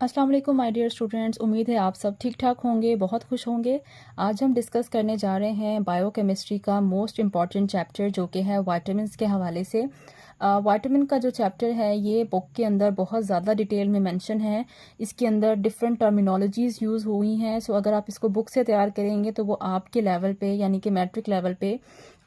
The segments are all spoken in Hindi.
अस्सलाम वालेकुम माय डियर स्टूडेंट्स। उम्मीद है आप सब ठीक ठाक होंगे, बहुत खुश होंगे। आज हम डिस्कस करने जा रहे हैं बायोकेमिस्ट्री का मोस्ट इम्पॉर्टेंट चैप्टर जो कि है वाइटामिन्स के हवाले से। वाइटामिन का जो चैप्टर है ये बुक के अंदर बहुत ज़्यादा डिटेल में मेंशन है। इसके अंदर डिफरेंट टर्मिनोलॉजीज़ यूज़ हुई हैं। सो अगर आप इसको बुक से तैयार करेंगे तो वो आपके लेवल पे यानी कि मैट्रिक लेवल पे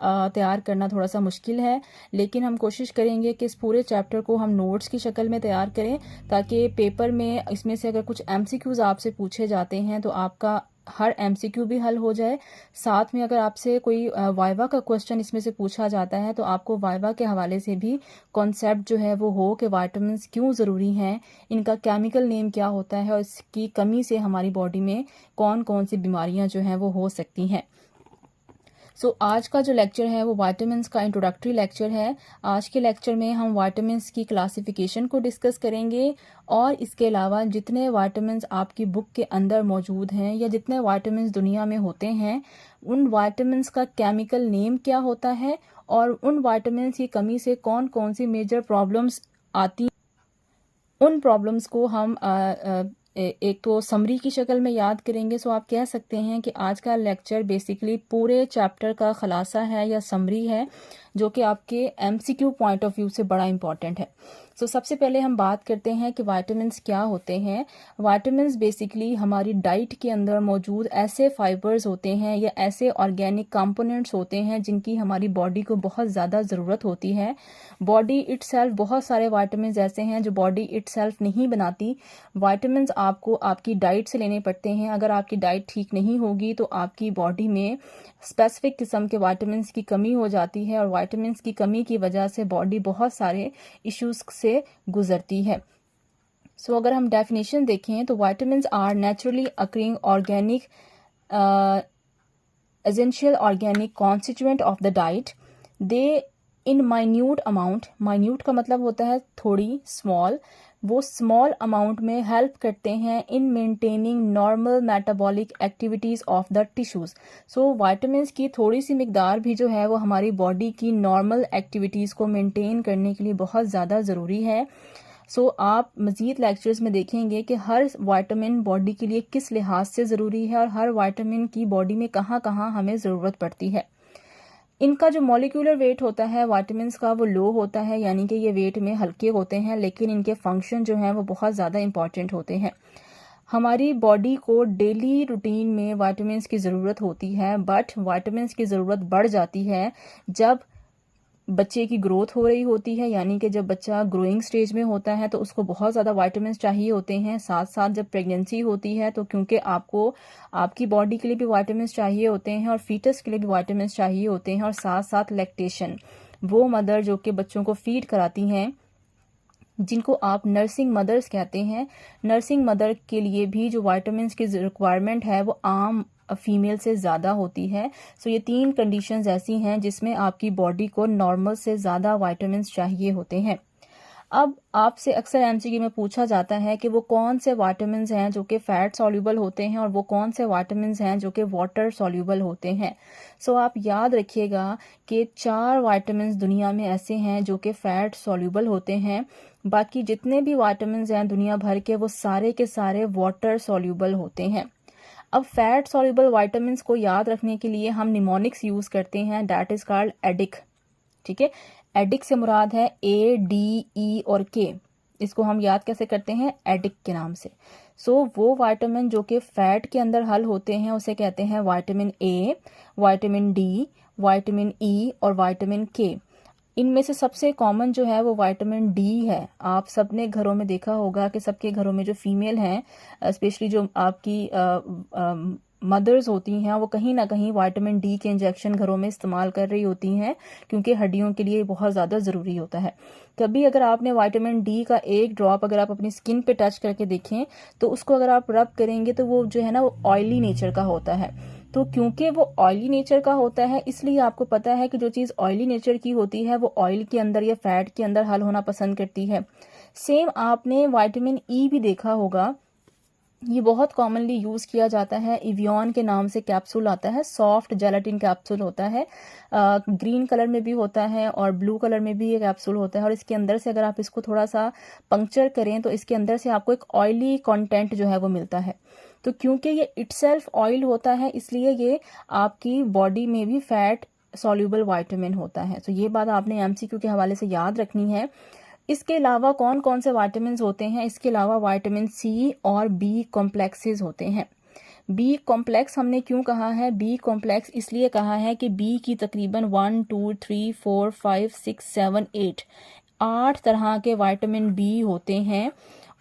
तैयार करना थोड़ा सा मुश्किल है, लेकिन हम कोशिश करेंगे कि इस पूरे चैप्टर को हम नोट्स की शक्ल में तैयार करें ताकि पेपर में इसमें से अगर कुछ एमसीक्यूज आपसे पूछे जाते हैं तो आपका हर एमसीक्यू भी हल हो जाए। साथ में अगर आपसे कोई वाइवा का क्वेश्चन इसमें से पूछा जाता है तो आपको वाइवा के हवाले से भी कॉन्सेप्ट जो है वो हो कि विटामिन क्यों ज़रूरी हैं, इनका केमिकल नेम क्या होता है और इसकी कमी से हमारी बॉडी में कौन कौन सी बीमारियां जो हैं वो हो सकती हैं। आज का जो लेक्चर है वो वाइटामिन्स का इंट्रोडक्टरी लेक्चर है। आज के लेक्चर में हम वाइटामिन्स की क्लासिफिकेशन को डिस्कस करेंगे और इसके अलावा जितने वाइटामिन्स आपकी बुक के अंदर मौजूद हैं या जितने वाइटामिन्स दुनिया में होते हैं उन वाइटामिन्स का केमिकल नेम क्या होता है और उन वाइटामिन्स की कमी से कौन कौन सी मेजर प्रॉब्लम्स आती, उन प्रॉब्लम्स को हम एक तो समरी की शक्ल में याद करेंगे। आप कह सकते हैं कि आज का लेक्चर बेसिकली पूरे चैप्टर का खुलासा है या समरी है जो कि आपके एमसीक्यू पॉइंट ऑफ व्यू से बड़ा इंपॉर्टेंट है। सबसे पहले हम बात करते हैं कि वाइटामिन्स क्या होते हैं। वाइटामिन्स बेसिकली हमारी डाइट के अंदर मौजूद ऐसे फाइबर्स होते हैं या ऐसे ऑर्गेनिक कंपोनेंट्स होते हैं जिनकी हमारी बॉडी को बहुत ज़्यादा ज़रूरत होती है। बॉडी इटसेल्फ बहुत सारे वाइटामिन्स ऐसे हैं जो बॉडी इटसेल्फ नहीं बनाती। वाइटामिन्स आपको आपकी डाइट से लेने पड़ते हैं। अगर आपकी डाइट ठीक नहीं होगी तो आपकी बॉडी में स्पेसिफिक किस्म के वाइटामिन्स की कमी हो जाती है और वाइटामिन्स की कमी की वजह से बॉडी बहुत सारे इश्यूज से गुजरती है। अगर हम डेफिनेशन देखें तो vitamins are naturally occurring organic essential organic constituent of the diet. They in minute amount, minute का मतलब होता है थोड़ी, स्मॉल, वो स्मॉल अमाउंट में हेल्प करते हैं in maintaining normal metabolic activities of the tissues. Vitamins की थोड़ी सी मिकदार भी जो है वो हमारी बॉडी की नॉर्मल एक्टिविटीज को मेंटेन करने के लिए बहुत ज़्यादा ज़रूरी है। आप मज़ीद लेक्चर्स में देखेंगे कि हर वाइटामिन बॉडी के लिए किस लिहाज से ज़रूरी है और हर वाइटामिन की बॉडी में कहाँ कहाँ हमें ज़रूरत पड़ती है। इनका जो मॉलिक्यूलर वेट होता है वाइटामिन्स का वो लो होता है, यानी कि ये वेट में हल्के होते हैं, लेकिन इनके फंक्शन जो हैं वो बहुत ज़्यादा इंपॉर्टेंट होते हैं। हमारी बॉडी को डेली रूटीन में वाइटामिन्स की ज़रूरत होती है, बट वाइटामिन्स की ज़रूरत बढ़ जाती है जब बच्चे की ग्रोथ हो रही होती है, यानी कि जब बच्चा ग्रोइंग स्टेज में होता है तो उसको बहुत ज़्यादा वाइटामिन्स चाहिए होते हैं। साथ साथ जब प्रेगनेंसी होती है तो क्योंकि आपको आपकी बॉडी के लिए भी वाइटामिन्स चाहिए होते हैं और फीटस के लिए भी वाइटामिन्स चाहिए होते हैं। और साथ साथ लैक्टेशन, वो मदर जो कि बच्चों को फीड कराती हैं जिनको आप नर्सिंग मदर्स कहते हैं, नर्सिंग मदर के लिए भी जो वाइटामिन्स की रिक्वायरमेंट है वो आम फीमेल से ज़्यादा होती है। ये 3 कंडीशंस ऐसी हैं जिसमें आपकी बॉडी को नॉर्मल से ज़्यादा वाइटामिन्स चाहिए होते हैं। अब आपसे अक्सर एमसीक्यू में पूछा जाता है कि वो कौन से वाइटामिन्स हैं जो कि फैट सॉल्यूबल होते हैं और वो कौन से वाइटामिन्स हैं जो कि वाटर सॉल्यूबल होते हैं। आप याद रखिएगा कि 4 वाइटामिन्स दुनिया में ऐसे हैं जो कि फैट सॉल्यूबल होते हैं। बाकी जितने भी वाइटामिन्स हैं दुनिया भर के वो सारे के सारे वाटर सॉल्यूबल होते हैं। अब फैट सॉल्यूबल वाइटामिन्स को याद रखने के लिए हम निमोनिक्स यूज करते हैं, दैट इज कॉल्ड एडिक। ठीक है, एडिक से मुराद है ADE और K, इसको हम याद कैसे करते हैं, एडिक के नाम से। वो वाइटामिन जो कि फैट के अंदर हल होते हैं उसे कहते हैं vitamin A, vitamin D, vitamin E और विटामिन K। इनमें से सबसे कॉमन जो है वो विटामिन D है। आप सबने घरों में देखा होगा कि सबके घरों में जो फीमेल हैं, स्पेशली जो आपकी मदर्स होती हैं, वो कहीं ना कहीं विटामिन D के इंजेक्शन घरों में इस्तेमाल कर रही होती हैं क्योंकि हड्डियों के लिए बहुत ज़्यादा ज़रूरी होता है। कभी अगर आपने विटामिन D का एक ड्रॉप अगर आप अपनी स्किन पे टच करके देखें तो उसको अगर आप रब करेंगे तो वो जो है ना वो ऑयली नेचर का होता है। तो क्योंकि वो ऑयली नेचर का होता है इसलिए आपको पता है कि जो चीज़ ऑयली नेचर की होती है वो ऑयल के अंदर या फैट के अंदर हल होना पसंद करती है। सेम आपने विटामिन E भी देखा होगा ये बहुत कॉमनली यूज़ किया जाता है। इवियन के नाम से कैप्सूल आता है, सॉफ्ट जेलाटिन कैप्सूल होता है, ग्रीन कलर में भी होता है और ब्लू कलर में भी ये कैप्सूल होता है। और इसके अंदर से अगर आप इसको थोड़ा सा पंक्चर करें तो इसके अंदर से आपको एक ऑयली कंटेंट जो है वो मिलता है। तो क्योंकि ये इटसेल्फ ऑयल होता है इसलिए ये आपकी बॉडी में भी फैट सॉल्यूबल वाइटामिन होता है। तो ये बात आपने एमसीक्यू के हवाले से याद रखनी है। इसके अलावा कौन कौन से विटामिन होते हैं? इसके अलावा विटामिन सी और बी कॉम्प्लेक्सेस होते हैं। बी कॉम्प्लेक्स हमने क्यों कहा है? बी कॉम्प्लेक्स इसलिए कहा है कि बी की तकरीबन 1 2 3 4 5 6 7 8 तरह के विटामिन बी होते हैं।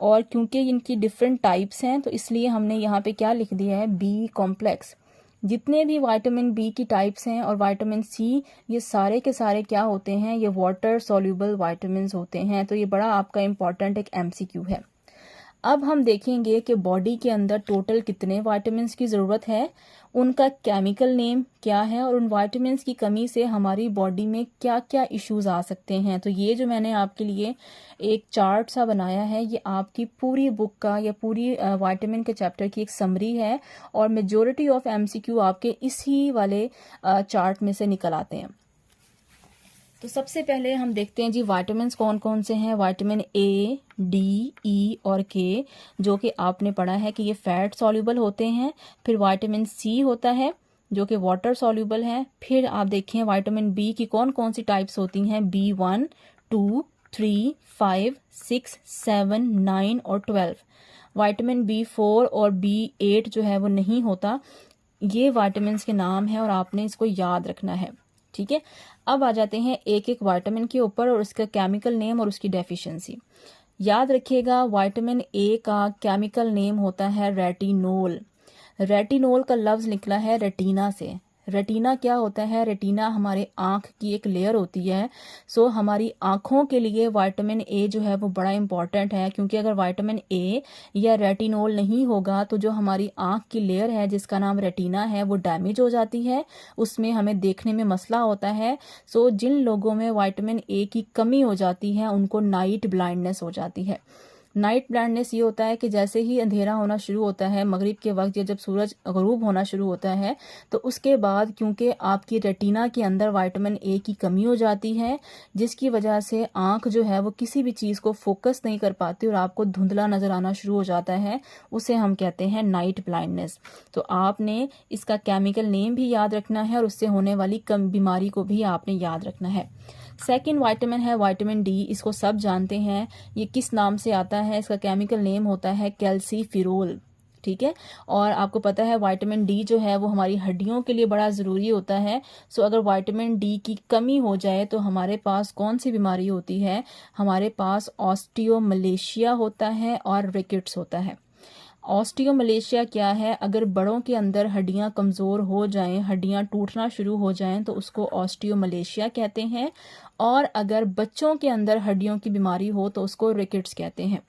और क्योंकि इनकी डिफरेंट टाइप्स हैं तो इसलिए हमने यहाँ पे क्या लिख दिया है? B complex. जितने भी विटामिन बी की टाइप्स हैं और विटामिन सी, ये सारे के सारे क्या होते हैं? ये वाटर सॉल्यूबल विटामिन्स होते हैं। तो ये बड़ा आपका इम्पॉर्टेंट एक एमसीक्यू है। अब हम देखेंगे कि बॉडी के अंदर टोटल कितने विटामिन्स की ज़रूरत है, उनका केमिकल नेम क्या है और उन विटामिन्स की कमी से हमारी बॉडी में क्या क्या इश्यूज आ सकते हैं। तो ये जो मैंने आपके लिए एक चार्ट सा बनाया है, ये आपकी पूरी बुक का या पूरी विटामिन के चैप्टर की एक समरी है और मेजॉरिटी ऑफ एमसीक्यू आपके इसी वाले चार्ट में से निकल आते हैं। तो सबसे पहले हम देखते हैं जी विटामिन कौन कौन से हैं। विटामिन ए, डी, ई और के, जो कि आपने पढ़ा है कि ये फैट सॉल्यूबल होते हैं। फिर विटामिन सी होता है जो कि वाटर सॉल्यूबल है। फिर आप देखें विटामिन बी की कौन कौन सी टाइप्स होती हैं? B1, 2, 3, 5, 6, 7, 9 और 12। विटामिन B4 और B8 जो है वो नहीं होता। ये विटामिन के नाम है और आपने इसको याद रखना है, ठीक है। अब आ जाते हैं एक एक विटामिन के ऊपर और उसका केमिकल नेम और उसकी डेफिशिएंसी। याद रखिएगा विटामिन ए का केमिकल नेम होता है रेटिनोल। रेटिनोल का लफ्ज निकला है रेटिना से। रेटिना क्या होता है? रेटिना हमारे आंख की एक लेयर होती है। सो हमारी आंखों के लिए विटामिन ए जो है वो बड़ा इंपॉर्टेंट है, क्योंकि अगर विटामिन ए या रेटिनोल नहीं होगा तो जो हमारी आंख की लेयर है जिसका नाम रेटिना है वो डैमेज हो जाती है, उसमें हमें देखने में मसला होता है। सो जिन लोगों में विटामिन ए की कमी हो जाती है उनको नाइट ब्लाइंडनेस हो जाती है। नाइट ब्लाइंडनेस ये होता है कि जैसे ही अंधेरा होना शुरू होता है मगरिब के वक्त या जब सूरज गरूब होना शुरू होता है तो उसके बाद क्योंकि आपकी रेटिना के अंदर विटामिन ए की कमी हो जाती है, जिसकी वजह से आंख जो है वो किसी भी चीज़ को फोकस नहीं कर पाती और आपको धुंधला नजर आना शुरू हो जाता है, उसे हम कहते हैं नाइट ब्लाइंडनेस। तो आपने इसका केमिकल नेम भी याद रखना है और उससे होने वाली कम बीमारी को भी आपने याद रखना है। सेकेंड विटामिन है विटामिन डी। इसको सब जानते हैं, ये किस नाम से आता है? इसका केमिकल नेम होता है कैल्सीफिरोल, ठीक है। और आपको पता है विटामिन डी जो है वो हमारी हड्डियों के लिए बड़ा ज़रूरी होता है। सो अगर विटामिन डी की कमी हो जाए तो हमारे पास कौन सी बीमारी होती है? हमारे पास ऑस्टियोमलेशिया होता है और रिकेट्स होता है। ऑस्टियोमलेशिया क्या है? अगर बड़ों के अंदर हड्डियां कमज़ोर हो जाएं, हड्डियां टूटना शुरू हो जाएं तो उसको ऑस्टियोमलेशिया कहते हैं। और अगर बच्चों के अंदर हड्डियों की बीमारी हो तो उसको रिकेट्स कहते हैं।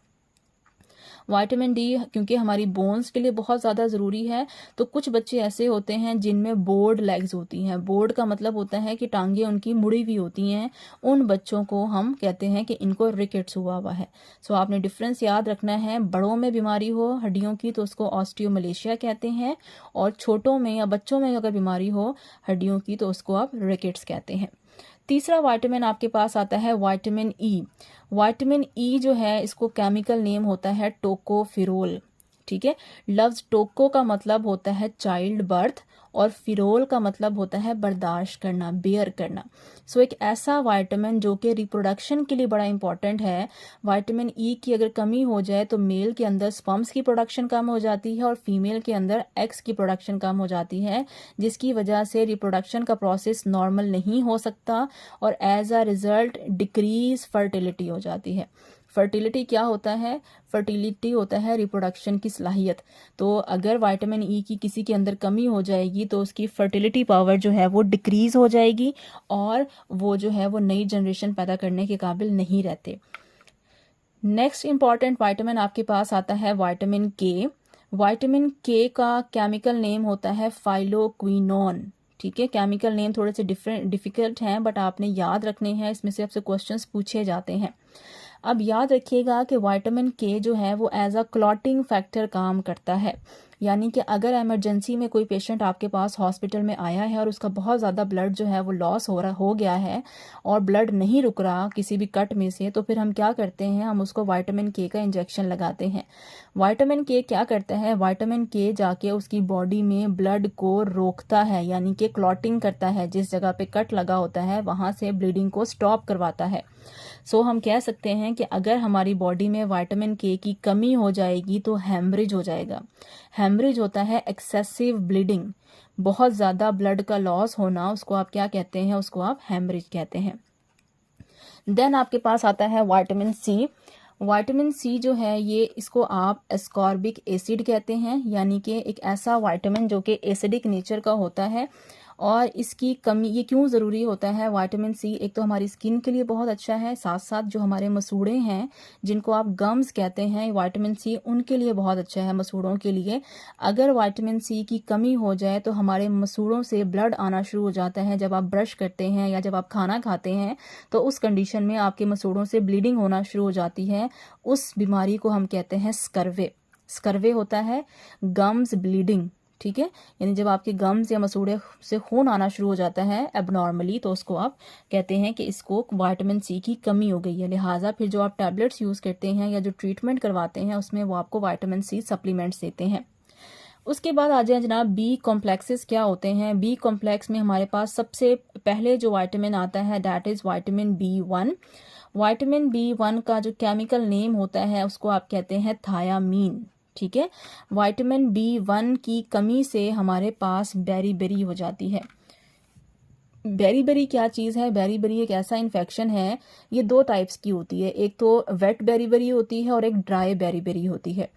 विटामिन डी क्योंकि हमारी बोन्स के लिए बहुत ज़्यादा ज़रूरी है, तो कुछ बच्चे ऐसे होते हैं जिनमें बोर्ड लेग्स होती हैं। बोर्ड का मतलब होता है कि टांगे उनकी मुड़ी हुई होती हैं। उन बच्चों को हम कहते हैं कि इनको रिकेट्स हुआ है। सो आपने डिफरेंस याद रखना है। बड़ों में बीमारी हो हड्डियों की तो उसको ऑस्टियोमलेशिया कहते हैं, और छोटों में या बच्चों में अगर बीमारी हो हड्डियों की तो उसको आप रिकेट्स कहते हैं। तीसरा विटामिन आपके पास आता है विटामिन ई। विटामिन ई जो है इसको केमिकल नेम होता है टोकोफिरोल, ठीक है। लफ्ज टोको का मतलब होता है चाइल्ड बर्थ और फिरोल का मतलब होता है बर्दाश्त करना, बेयर करना। सो एक ऐसा विटामिन जो कि रिप्रोडक्शन के लिए बड़ा इंपॉर्टेंट है। विटामिन ई की अगर कमी हो जाए तो मेल के अंदर स्पर्म्स की प्रोडक्शन कम हो जाती है और फीमेल के अंदर एग्स की प्रोडक्शन कम हो जाती है, जिसकी वजह से रिप्रोडक्शन का प्रोसेस नॉर्मल नहीं हो सकता और as a result decrease fertility हो जाती है। फर्टिलिटी क्या होता है? फर्टिलिटी होता है रिप्रोडक्शन की सलाहियत। तो अगर विटामिन ई की किसी के अंदर कमी हो जाएगी तो उसकी फर्टिलिटी पावर जो है वो डिक्रीज हो जाएगी और वो जो है वो नई जनरेशन पैदा करने के काबिल नहीं रहते। नेक्स्ट इंपॉर्टेंट विटामिन आपके पास आता है विटामिन के। विटामिन के का केमिकल नेम होता है फाइलोक्विनोन, ठीक है। केमिकल नेम थोड़े से डिफिकल्ट हैं बट आपने याद रखने हैं, इसमें से आपसे क्वेश्चंस पूछे जाते हैं। अब याद रखिएगा कि विटामिन के जो है वो एज अ क्लॉटिंग फैक्टर काम करता है, यानी कि अगर इमरजेंसी में कोई पेशेंट आपके पास हॉस्पिटल में आया है और उसका बहुत ज़्यादा ब्लड जो है वो लॉस हो गया है और ब्लड नहीं रुक रहा किसी भी कट में से, तो फिर हम क्या करते हैं, हम उसको विटामिन के का इंजेक्शन लगाते हैं। विटामिन के क्या करता है, विटामिन के जाके उसकी बॉडी में ब्लड को रोकता है, यानी कि क्लॉटिंग करता है, जिस जगह पे कट लगा होता है वहाँ से ब्लीडिंग को स्टॉप करवाता है। सो हम कह सकते हैं कि अगर हमारी बॉडी में विटामिन के की कमी हो जाएगी तो हेमरेज हो जाएगा। हेमरेज होता है एक्सेसिव ब्लीडिंग, बहुत ज़्यादा ब्लड का लॉस होना, उसको आप क्या कहते हैं, उसको आप हेमरेज कहते हैं। देन आपके पास आता है विटामिन सी। विटामिन सी जो है ये, इसको आप एस्कॉर्बिक एसिड कहते हैं, यानी कि एक ऐसा विटामिन जो कि एसिडिक नेचर का होता है। और इसकी कमी, ये क्यों ज़रूरी होता है विटामिन सी, एक तो हमारी स्किन के लिए बहुत अच्छा है, साथ साथ जो हमारे मसूड़े हैं जिनको आप गम्स कहते हैं, विटामिन सी उनके लिए बहुत अच्छा है, मसूड़ों के लिए। अगर विटामिन सी की कमी हो जाए तो हमारे मसूड़ों से ब्लड आना शुरू हो जाता है, जब आप ब्रश करते हैं या जब आप खाना खाते हैं तो उस कंडीशन में आपके मसूड़ों से ब्लीडिंग होना शुरू हो जाती है। उस बीमारी को हम कहते हैं स्कर्वे। स्कर्वे होता है गम्स ब्लीडिंग, ठीक है, यानी जब आपके गम्स या मसूड़े से खून आना शुरू हो जाता है एबनॉर्मली, तो उसको आप कहते हैं कि इसको विटामिन सी की कमी हो गई है। लिहाजा फिर जो आप टैबलेट्स यूज़ करते हैं या जो ट्रीटमेंट करवाते हैं उसमें वो आपको विटामिन सी सप्लीमेंट्स देते हैं। उसके बाद आ जाए जनाब बी कॉम्प्लेक्सेस क्या होते हैं। बी कॉम्प्लेक्स में हमारे पास सबसे पहले जो विटामिन आता है that is vitamin B1। Vitamin B1 का जो केमिकल नेम होता है उसको आप कहते हैं थायामीन, ठीक है। विटामिन B1 की कमी से हमारे पास बेरीबेरी हो जाती है। बेरीबेरी क्या चीज़ है, बेरीबेरी एक ऐसा इन्फेक्शन है, ये दो टाइप्स की होती है, एक तो वेट बेरीबेरी होती है और एक ड्राई बेरीबेरी होती है।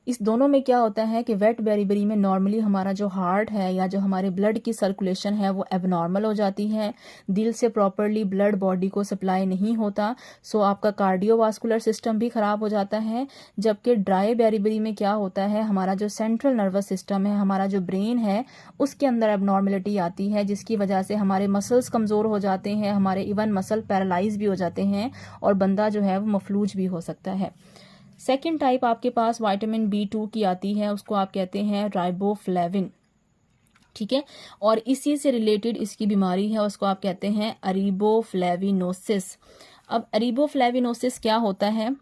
इस दोनों में क्या होता है कि वेट बेरीबेरी में नॉर्मली हमारा जो हार्ट है या जो हमारे ब्लड की सर्कुलेशन है वो एबनॉर्मल हो जाती है, दिल से प्रॉपरली ब्लड बॉडी को सप्लाई नहीं होता, सो आपका कार्डियोवास्कुलर सिस्टम भी ख़राब हो जाता है। जबकि ड्राई बेरीबेरी में क्या होता है, हमारा जो सेंट्रल नर्वस सिस्टम है, हमारा जो ब्रेन है, उसके अंदर एबनॉर्मलिटी आती है, जिसकी वजह से हमारे मसल्स कमज़ोर हो जाते हैं, हमारे इवन मसल पैरालाइज भी हो जाते हैं और बंदा जो है वो मफलूज भी हो सकता है। सेकेंड टाइप आपके पास विटामिन B2 की आती है, उसको आप कहते हैं राइबोफ्लेविन, ठीक है, और इसी से रिलेटेड इसकी बीमारी है, उसको आप कहते हैं अरीबोफ्लेविनोसिस। अब अरीबोफ्लेविनोसिस क्या होता है,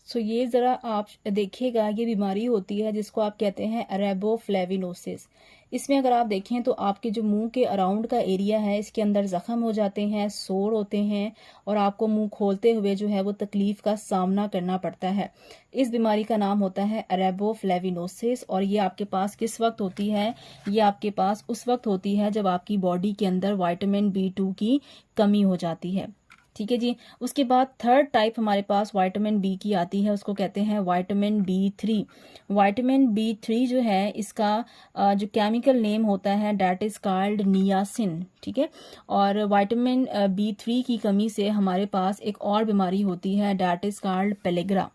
सो ये ज़रा आप देखिएगा, ये बीमारी होती है जिसको आप कहते हैं अरेबोफ्लेविनोसिस। इसमें अगर आप देखें तो आपके जो मुंह के अराउंड का एरिया है इसके अंदर ज़ख्म हो जाते हैं, सोर होते हैं और आपको मुंह खोलते हुए जो है वो तकलीफ़ का सामना करना पड़ता है। इस बीमारी का नाम होता है अरेबोफ्लेविनोसिस और ये आपके पास किस वक्त होती है, ये आपके पास उस वक्त होती है जब आपकी बॉडी के अंदर विटामिन B2 की कमी हो जाती है, ठीक है जी। उसके बाद थर्ड टाइप हमारे पास विटामिन बी की आती है, उसको कहते हैं विटामिन B3। विटामिन B3 जो है इसका जो केमिकल नेम होता है डैट इज़ कॉल्ड नियासिन, ठीक है। और विटामिन B3 की कमी से हमारे पास एक और बीमारी होती है डैट इज़ कॉल्ड पेलेग्रा।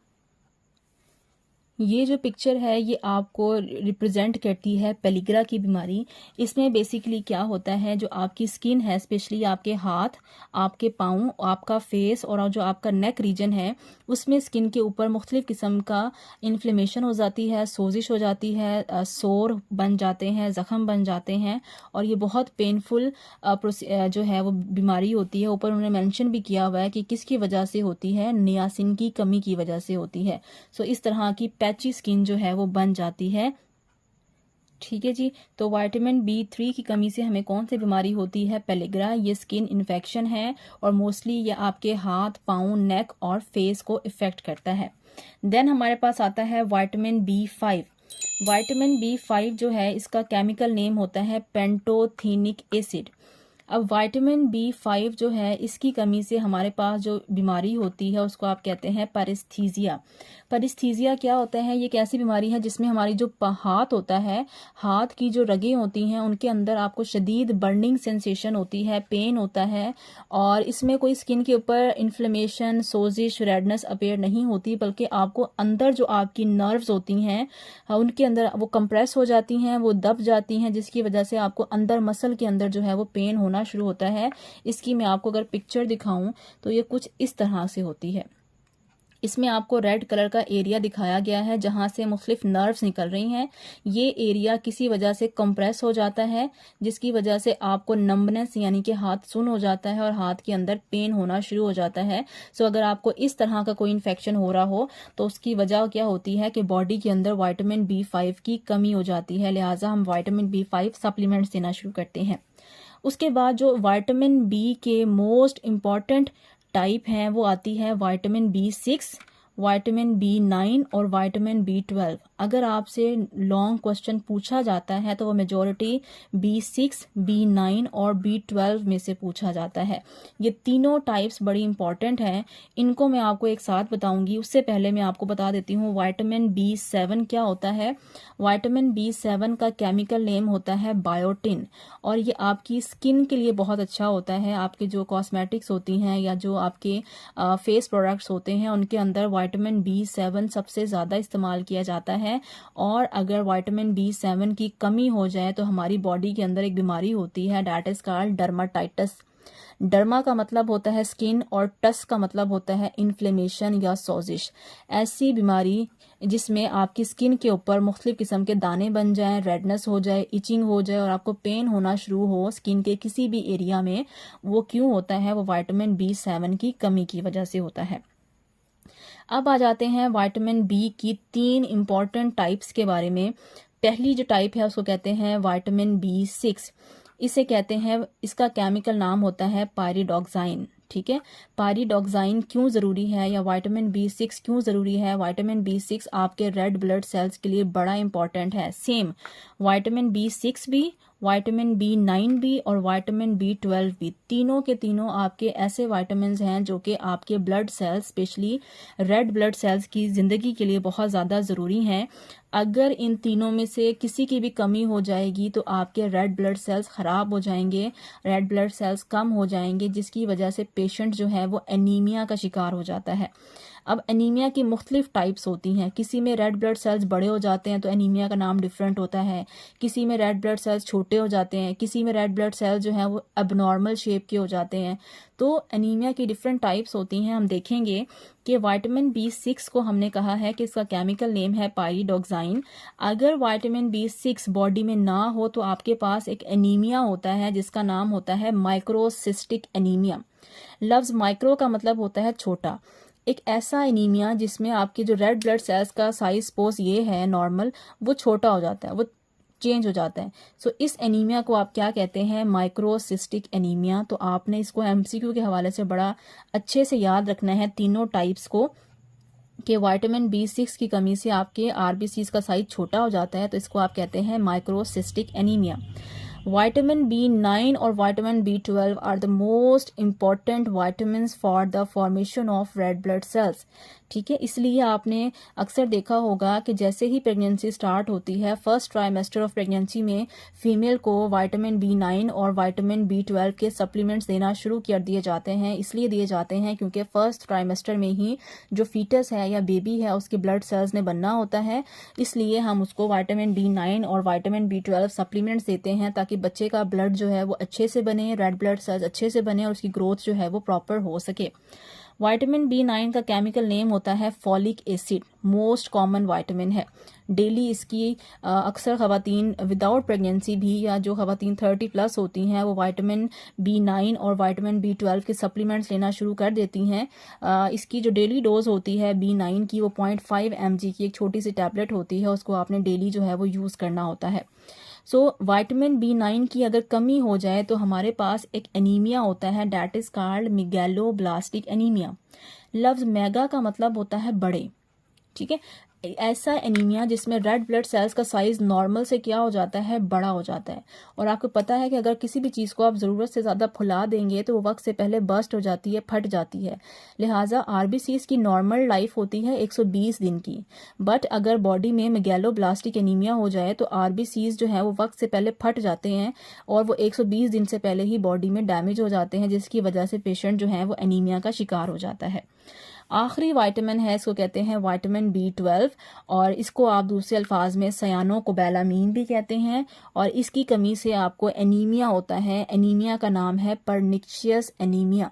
ये जो पिक्चर है ये आपको रिप्रेजेंट करती है पेलिग्रा की बीमारी। इसमें बेसिकली क्या होता है, जो आपकी स्किन है, स्पेशली आपके हाथ, आपके पाँव, आपका फेस और जो आपका नेक रीजन है, उसमें स्किन के ऊपर मुख्तलिफ किस्म का इन्फ्लेमेशन हो जाती है, सोजिश हो जाती है, सोर बन जाते हैं, ज़ख़म बन जाते हैं और ये बहुत पेनफुल जो है वो बीमारी होती है। ऊपर उन्होंने मेंशन भी किया हुआ है कि किसकी वजह से होती है, नियासिन की कमी की वजह से होती है। सो इस तरह की पैची स्किन जो है वो बन जाती है, ठीक है जी। तो विटामिन B3 की कमी से हमें कौन सी बीमारी होती है, पेलिग्रा। ये स्किन इन्फेक्शन है और मोस्टली ये आपके हाथ, पाँव, नेक और फेस को इफ़ेक्ट करता है। देन हमारे पास आता है विटामिन B5। विटामिन B5 जो है इसका केमिकल नेम होता है पेंटोथेनिक एसिड। अब विटामिन B5 जो है इसकी कमी से हमारे पास जो बीमारी होती है उसको आप कहते हैं पैरेस्थीजिया। पैरेस्थीजिया क्या होता है, ये एक ऐसी बीमारी है जिसमें हमारी जो हाथ होता है, हाथ की जो रगें होती हैं उनके अंदर आपको शदीद बर्निंग सेंसेशन होती है, पेन होता है और इसमें कोई स्किन के ऊपर इन्फ्लेमेशन, सोजिश, रेडनेस अपेयर नहीं होती, बल्कि आपको अंदर जो आपकी नर्व्स होती हैं उनके अंदर वो कंप्रेस हो जाती हैं, वो दब जाती हैं, जिसकी वजह से आपको अंदर मसल के अंदर जो है वो पेन होना होना शुरू होता है। इसकी मैं आपको अगर पिक्चर दिखाऊं तो ये कुछ इस तरह से होती है। इसमें आपको रेड कलर का एरिया दिखाया गया है जहां से मुख्तलिफ नर्व्स निकल रही हैं। ये एरिया किसी वजह से कंप्रेस हो जाता है, जिसकी वजह से आपको नंबनेस यानी कि हाथ सुन हो जाता है और हाथ के अंदर पेन होना शुरू हो जाता है। सो अगर आपको इस तरह का कोई इन्फेक्शन हो रहा हो तो उसकी वजह क्या होती है कि बॉडी के अंदर विटामिन B5 की कमी हो जाती है, लिहाजा हम विटामिन B5 सप्लीमेंट्स देना शुरू करते हैं। उसके बाद जो विटामिन बी के मोस्ट इम्पॉर्टेंट टाइप हैं वो आती है विटामिन B6, विटामिन B9 और विटामिन B12। अगर आपसे लॉन्ग क्वेश्चन पूछा जाता है तो वो मेजॉरिटी B6, B9 और B12 में से पूछा जाता है। ये तीनों टाइप्स बड़ी इंपॉर्टेंट हैं, इनको मैं आपको एक साथ बताऊंगी। उससे पहले मैं आपको बता देती हूँ विटामिन B7 क्या होता है। विटामिन B7 का केमिकल नेम होता है बायोटिन और ये आपकी स्किन के लिए बहुत अच्छा होता है। आपके जो कॉस्मेटिक्स होती हैं या जो आपके फेस प्रोडक्ट्स होते हैं उनके अंदर विटामिन B7 सबसे ज़्यादा इस्तेमाल किया जाता है। और अगर विटामिन B7 की कमी हो जाए तो हमारी बॉडी के अंदर एक बीमारी होती है, that is called dermatitis. Derma का मतलब होता है स्किन और टस का मतलब होता है इन्फ्लेमेशन या सोजिश। ऐसी बीमारी जिसमें आपकी स्किन के ऊपर मुख्तलिफ किस्म के दाने बन जाएं, रेडनेस हो जाए, इचिंग हो जाए और आपको पेन होना शुरू हो स्किन के किसी भी एरिया में, वो क्यों होता है? वो विटामिन B7 की कमी की वजह से होता है। अब आ जाते हैं विटामिन बी की 3 इंपॉर्टेंट टाइप्स के बारे में। पहली जो टाइप है उसको कहते हैं विटामिन B6। इसे कहते हैं, इसका केमिकल नाम होता है पायरिडॉक्साइन। ठीक है, पायरिडॉक्साइन क्यों ज़रूरी है या विटामिन B6 क्यों ज़रूरी है? विटामिन B6 आपके रेड ब्लड सेल्स के लिए बड़ा इंपॉर्टेंट है। सेम विटामिन B6 भी, विटामिन B9 भी और विटामिन B12 भी, तीनों के तीनों आपके ऐसे विटामिन हैं जो कि आपके blood cells, specially red blood sales की ज़िंदगी के लिए बहुत ज़्यादा ज़रूरी हैं। अगर इन तीनों में से किसी की भी कमी हो जाएगी तो आपके रेड ब्लड सेल्स ख़राब हो जाएंगे, रेड ब्लड सेल्स कम हो जाएंगे, जिसकी वजह से पेशेंट जो है वो एनीमिया का शिकार हो जाता है। अब एनीमिया की मुख्तलिफ टाइप्स होती हैं। किसी में रेड ब्लड सेल्स बड़े हो जाते हैं तो एनीमिया का नाम डिफरेंट होता है, किसी में रेड ब्लड सेल्स छोटे हो जाते हैं, किसी में रेड ब्लड सेल्स जो हैं वो एबनॉर्मल शेप के हो जाते हैं। तो एनीमिया की डिफरेंट टाइप्स होती हैं। हम देखेंगे कि विटामिन B6 को हमने कहा है कि इसका केमिकल नेम है पायरिडॉक्साइन। अगर विटामिन B6 बॉडी में ना हो तो आपके पास एक एनीमिया होता है जिसका नाम होता है माइक्रोसिस्टिक एनीमिया। लफ्ज़ माइक्रो का मतलब होता है छोटा। एक ऐसा एनीमिया जिसमें आपके जो रेड ब्लड सेल्स का साइज सपोज ये है नॉर्मल, वो छोटा हो जाता है, वो चेंज हो जाता है। सो इस एनीमिया को आप क्या कहते हैं? माइक्रोसिस्टिक एनीमिया। तो आपने इसको MCQ के हवाले से बड़ा अच्छे से याद रखना है तीनों टाइप्स को, कि विटामिन B6 की कमी से आपके RBCs का साइज छोटा हो जाता है तो इसको आप कहते हैं माइक्रोसिस्टिक एनीमिया। विटामिन B9 और vitamin B12 are the most important vitamins for the formation of red blood cells. ठीक है, इसलिए आपने अक्सर देखा होगा कि जैसे ही प्रेगनेंसी स्टार्ट होती है, फर्स्ट ट्राइमेस्टर ऑफ प्रेगनेंसी में फीमेल को विटामिन B9 और विटामिन B12 के सप्लीमेंट्स देना शुरू कर दिए जाते हैं। इसलिए दिए जाते हैं क्योंकि फर्स्ट ट्राइमेस्टर में ही जो फीटस है या बेबी है उसके ब्लड सेल्स ने बनना होता है, इसलिए हम उसको विटामिन B9 और विटामिन B12 सप्लीमेंट्स देते हैं ताकि बच्चे का ब्लड जो है वो अच्छे से बने, रेड ब्लड सेल्स अच्छे से बने और उसकी ग्रोथ जो है वो प्रॉपर हो सके। विटामिन B9 का केमिकल नेम होता है folic acid, most common vitamin है। डेली इसकी अक्सर ख़वातीन विदाउट प्रेगनेंसी भी या जो ख़वातीन 30+ होती हैं वो विटामिन B9 और विटामिन B12 के सप्लीमेंट्स लेना शुरू कर देती हैं। इसकी जो डेली डोज होती है B9 की वो 0.5 mg की एक छोटी सी टैबलेट होती है, उसको आपने डेली जो है वो यूज़ करना होता है। सो विटामिन B9 की अगर कमी हो जाए तो हमारे पास एक एनीमिया होता है, that is called megaloblastic anaemia. लफ्ज़ मेगा का मतलब होता है बड़े। ठीक है, ऐसा एनीमिया जिसमें रेड ब्लड सेल्स का साइज नॉर्मल से क्या हो जाता है? बड़ा हो जाता है। और आपको पता है कि अगर किसी भी चीज़ को आप ज़रूरत से ज़्यादा फुला देंगे तो वो वक्त से पहले बस्ट हो जाती है, फट जाती है। लिहाजा RBCs की नॉर्मल लाइफ होती है 120 दिन की, बट अगर बॉडी में मेगालोब्लास्टिक एनीमिया हो जाए तो RBCs जो है वो वक्त से पहले फट जाते हैं और वो 120 दिन से पहले ही बॉडी में डैमेज हो जाते हैं, जिसकी वजह से पेशेंट जो है वो एनीमिया का शिकार हो जाता है। आखिरी वाइटामिन है, इसको कहते हैं वाइटामिन B12 और इसको आप दूसरे अल्फाज में सायानोकोबैलामीन भी कहते हैं। और इसकी कमी से आपको एनीमिया होता है। एनीमिया का नाम है परनिशियस एनीमिया।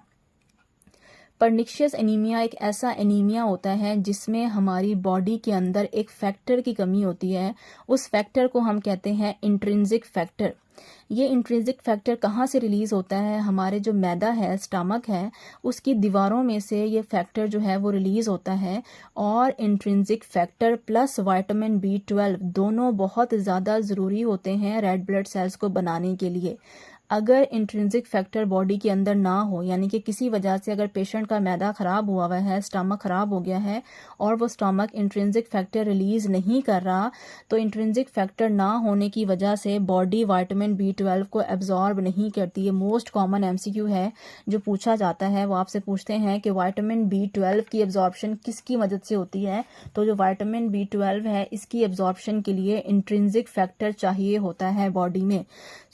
परनिशियस एनीमिया एक ऐसा एनीमिया होता है जिसमें हमारी बॉडी के अंदर एक फैक्टर की कमी होती है। उस फैक्टर को हम कहते हैं इंट्रिंसिक फैक्टर। ये इंट्रिंसिक फैक्टर कहाँ से रिलीज होता है? हमारे जो मैदा है, स्टमक है, उसकी दीवारों में से ये फैक्टर जो है वो रिलीज होता है। और intrinsic factor plus vitamin B12 दोनों बहुत ज़्यादा ज़रूरी होते हैं रेड ब्लड सेल्स को बनाने के लिए। अगर इंट्रिंसिक फैक्टर बॉडी के अंदर ना हो, यानी कि किसी वजह से अगर पेशेंट का मैदा ख़राब हुआ हुआ है, स्टमक ख़राब हो गया है और वो स्टमक इंट्रिंसिक फैक्टर रिलीज़ नहीं कर रहा, तो इंट्रिंसिक फैक्टर ना होने की वजह से बॉडी विटामिन B12 को एब्जॉर्ब नहीं करती है। मोस्ट कॉमन MCQ है जो पूछा जाता है, वो आपसे पूछते हैं कि विटामिन B12 की एब्जॉर्प्शन किसकी मदद से होती है? तो जो विटामिन B12 है इसकी एब्जॉर्प्शन के लिए इंट्रिंसिक फैक्टर चाहिए होता है बॉडी में।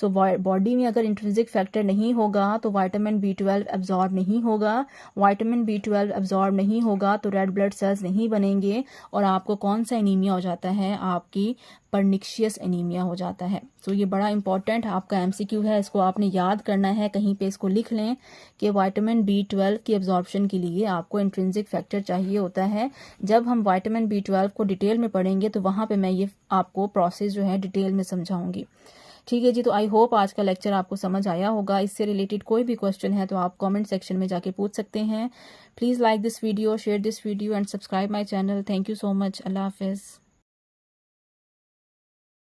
सो बॉडी में अगर इंट्रिंसिक फैक्टर नहीं होगा तो विटामिन B12 एब्जॉर्ब नहीं होगा। विटामिन B12 एब्जॉर्ब नहीं होगा तो रेड ब्लड सेल्स नहीं बनेंगे और आपको कौन सा एनीमिया हो जाता है? आपकी परनिशियस एनीमिया हो जाता है। तो ये बड़ा इंपॉर्टेंट आपका MCQ है, इसको आपने याद करना है, कहीं पे इसको लिख लें कि विटामिन B12 की एब्जॉर्प्शन के लिए आपको इंट्रिंसिक फैक्टर चाहिए होता है। जब हम विटामिन B12 को डिटेल में पढ़ेंगे तो वहाँ पे मैं ये आपको प्रोसेस जो है डिटेल में समझाऊंगी। ठीक है जी, तो आई होप आज का लेक्चर आपको समझ आया होगा। इससे रिलेटेड कोई भी क्वेश्चन है तो आप कमेंट सेक्शन में जाके पूछ सकते हैं। Please like this video, share this video and subscribe my channel. Thank you so much. अल्लाह हाफिज़।